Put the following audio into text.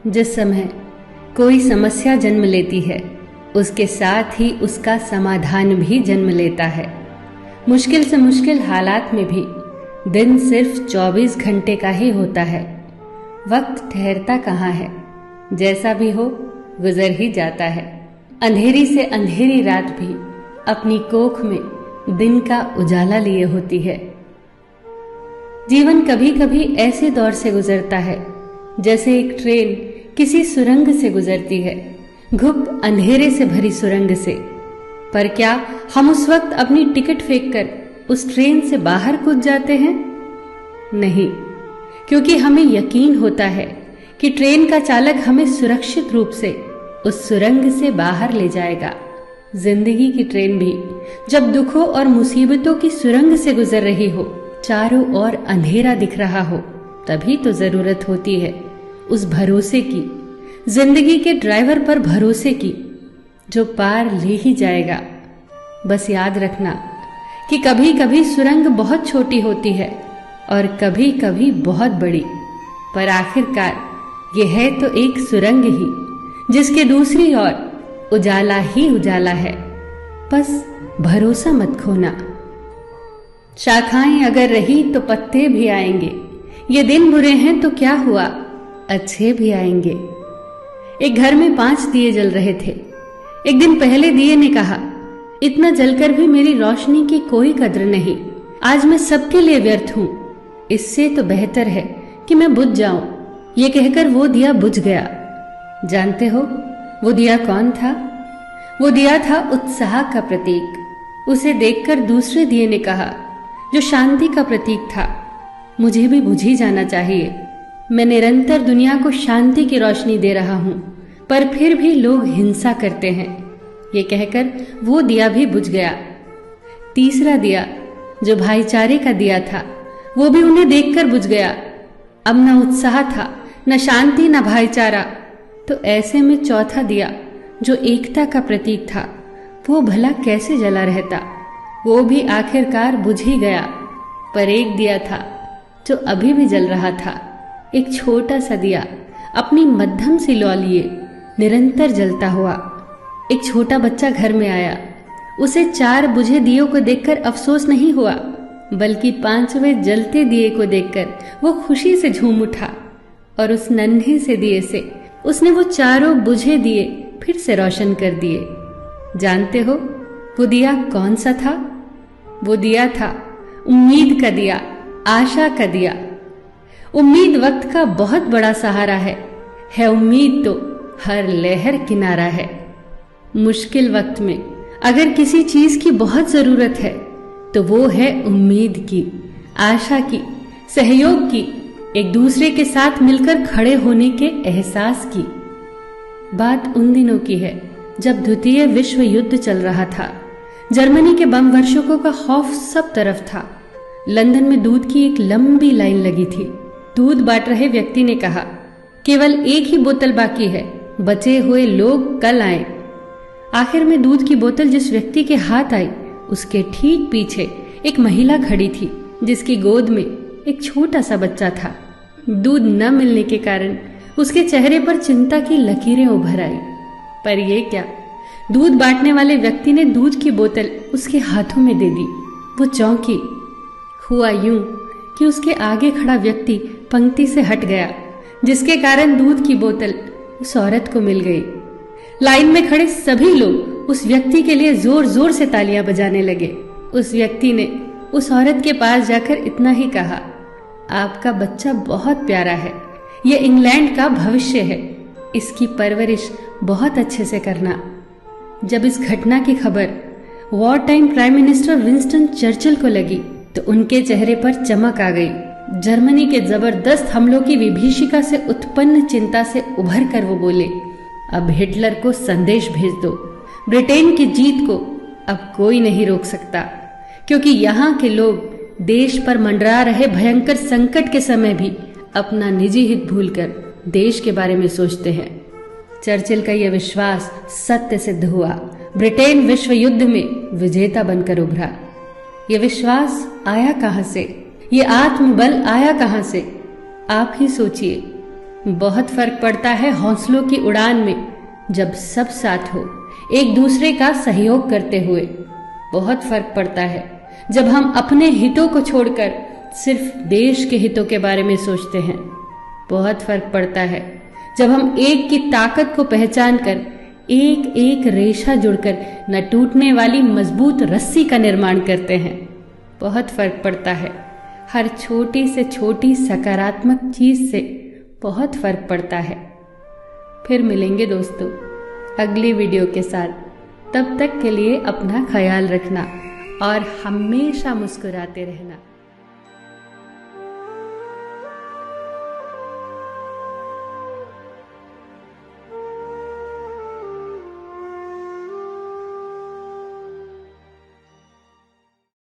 जिस समय कोई समस्या जन्म लेती है, उसके साथ ही उसका समाधान भी जन्म लेता है। मुश्किल से मुश्किल हालात में भी दिन सिर्फ 24 घंटे का ही होता है। वक्त ठहरता कहाँ है, जैसा भी हो गुजर ही जाता है। अंधेरी से अंधेरी रात भी अपनी कोख में दिन का उजाला लिए होती है। जीवन कभी कभी ऐसे दौर से गुजरता है जैसे एक ट्रेन किसी सुरंग से गुजरती है, गुप्त अंधेरे से भरी सुरंग से। पर क्या हम उस वक्त अपनी टिकट फेंककर उस ट्रेन से बाहर कूद जाते हैं? नहीं, क्योंकि हमें यकीन होता है कि ट्रेन का चालक हमें सुरक्षित रूप से उस सुरंग से बाहर ले जाएगा। जिंदगी की ट्रेन भी जब दुखों और मुसीबतों की सुरंग से गुजर रही हो, चारों ओर अंधेरा दिख रहा हो, तभी तो जरूरत होती है उस भरोसे की, जिंदगी के ड्राइवर पर भरोसे की, जो पार ले ही जाएगा। बस याद रखना कि कभी कभी सुरंग बहुत छोटी होती है और कभी कभी बहुत बड़ी, पर आखिरकार ये है तो एक सुरंग ही, जिसके दूसरी ओर उजाला ही उजाला है। बस भरोसा मत खोना। शाखाएं अगर रही तो पत्ते भी आएंगे, ये दिन बुरे हैं तो क्या हुआ, अच्छे भी आएंगे। एक घर में 5 दिए जल रहे थे। एक दिन पहले दिए ने कहा, इतना जलकर भी मेरी रोशनी की कोई कद्र नहीं, आज मैं सबके लिए व्यर्थ हूं। इससे तो बेहतर है कि मैं बुझ जाऊं। ये कहकर वो दिया बुझ गया। जानते हो वो दिया कौन था? वो दिया था उत्साह का प्रतीक। उसे देखकर दूसरे दिए ने कहा, जो शांति का प्रतीक था, मुझे भी बुझ ही जाना चाहिए। मैं निरंतर दुनिया को शांति की रोशनी दे रहा हूं, पर फिर भी लोग हिंसा करते हैं। ये कहकर वो दिया भी बुझ गया। तीसरा दिया, जो भाईचारे का दिया था, वो भी उन्हें देखकर बुझ गया। अब न उत्साह था, न शांति, न भाईचारा। तो ऐसे में चौथा दिया, जो एकता का प्रतीक था, वो भला कैसे जला रहता? वो भी आखिरकार बुझ ही गया। पर एक दिया था जो अभी भी जल रहा था, एक छोटा सा दिया, अपनी मध्यम सी लौ लिए निरंतर जलता हुआ। एक छोटा बच्चा घर में आया। उसे 4 बुझे दियों को देखकर अफसोस नहीं हुआ, बल्कि 5वें जलते दिए को देखकर वो खुशी से झूम उठा और उस नन्हे से दिए से उसने वो 4 बुझे दिए फिर से रोशन कर दिए। जानते हो वो दिया कौन सा था? वो दिया था उम्मीद का दिया, आशा का दिया। उम्मीद वक्त का बहुत बड़ा सहारा है उम्मीद तो हर लहर किनारा है। मुश्किल वक्त में अगर किसी चीज की बहुत जरूरत है तो वो है उम्मीद की, आशा की, सहयोग की, एक दूसरे के साथ मिलकर खड़े होने के एहसास की। बात उन दिनों की है जब द्वितीय विश्व युद्ध चल रहा था। जर्मनी के बम वर्षकों का खौफ सब तरफ था। लंदन में दूध की एक लंबी लाइन लगी थी। दूध बांट रहे व्यक्ति ने कहा, केवल एक ही बोतल बाकी है, बचे हुए लोग कल आए। आखिर में दूध की बोतल जिस व्यक्ति के हाथ आई, उसके ठीक पीछे एक महिला खड़ी थी, जिसकी गोद में एक छोटा सा बच्चा था। दूध न मिलने के कारण उसके चेहरे पर चिंता की लकीरें उभर आई। पर ये क्या, दूध बांटने वाले व्यक्ति ने दूध की बोतल उसके हाथों में दे दी। वो चौंकी। हुआ यूं कि उसके आगे खड़ा व्यक्ति पंक्ति से हट गया, जिसके कारण दूध की बोतल उस औरत को मिल गई। लाइन में खड़े सभी लोग उस व्यक्ति के लिए जोर जोर से तालियां बजाने लगे। उस व्यक्ति ने उस औरत के पास जाकर इतना ही कहा, आपका बच्चा बहुत प्यारा है, ये इंग्लैंड का भविष्य है, इसकी परवरिश बहुत अच्छे से करना। जब इस घटना की खबर war time prime minister Winston Churchill को लगी तो उनके चेहरे पर चमक आ गई। जर्मनी के जबरदस्त हमलों की विभीषिका से उत्पन्न चिंता से उभर कर वो बोले, अब हिटलर को संदेश भेज दो। ब्रिटेन की जीत को अब कोई नहीं रोक सकता, क्योंकि यहाँ के लोग देश पर मंडरा रहे भयंकर संकट के समय भी अपना निजी हित भूलकर देश के बारे में सोचते हैं। चर्चिल का यह विश्वास सत्य सिद्ध हुआ। ब्रिटेन विश्व युद्ध में विजेता बनकर उभरा। यह विश्वास आया कहां से? ये आत्मबल आया कहां से? आप ही सोचिए। बहुत फर्क पड़ता है हौसलों की उड़ान में, जब सब साथ हो एक दूसरे का सहयोग करते हुए। बहुत फर्क पड़ता है जब हम अपने हितों को छोड़कर सिर्फ देश के हितों के बारे में सोचते हैं। बहुत फर्क पड़ता है जब हम एक की ताकत को पहचान कर एक एक रेशा जुड़कर न टूटने वाली मजबूत रस्सी का निर्माण करते हैं। बहुत फर्क पड़ता है, हर छोटी से छोटी सकारात्मक चीज से बहुत फर्क पड़ता है। फिर मिलेंगे दोस्तों अगली वीडियो के साथ। तब तक के लिए अपना ख्याल रखना और हमेशा मुस्कुराते रहना।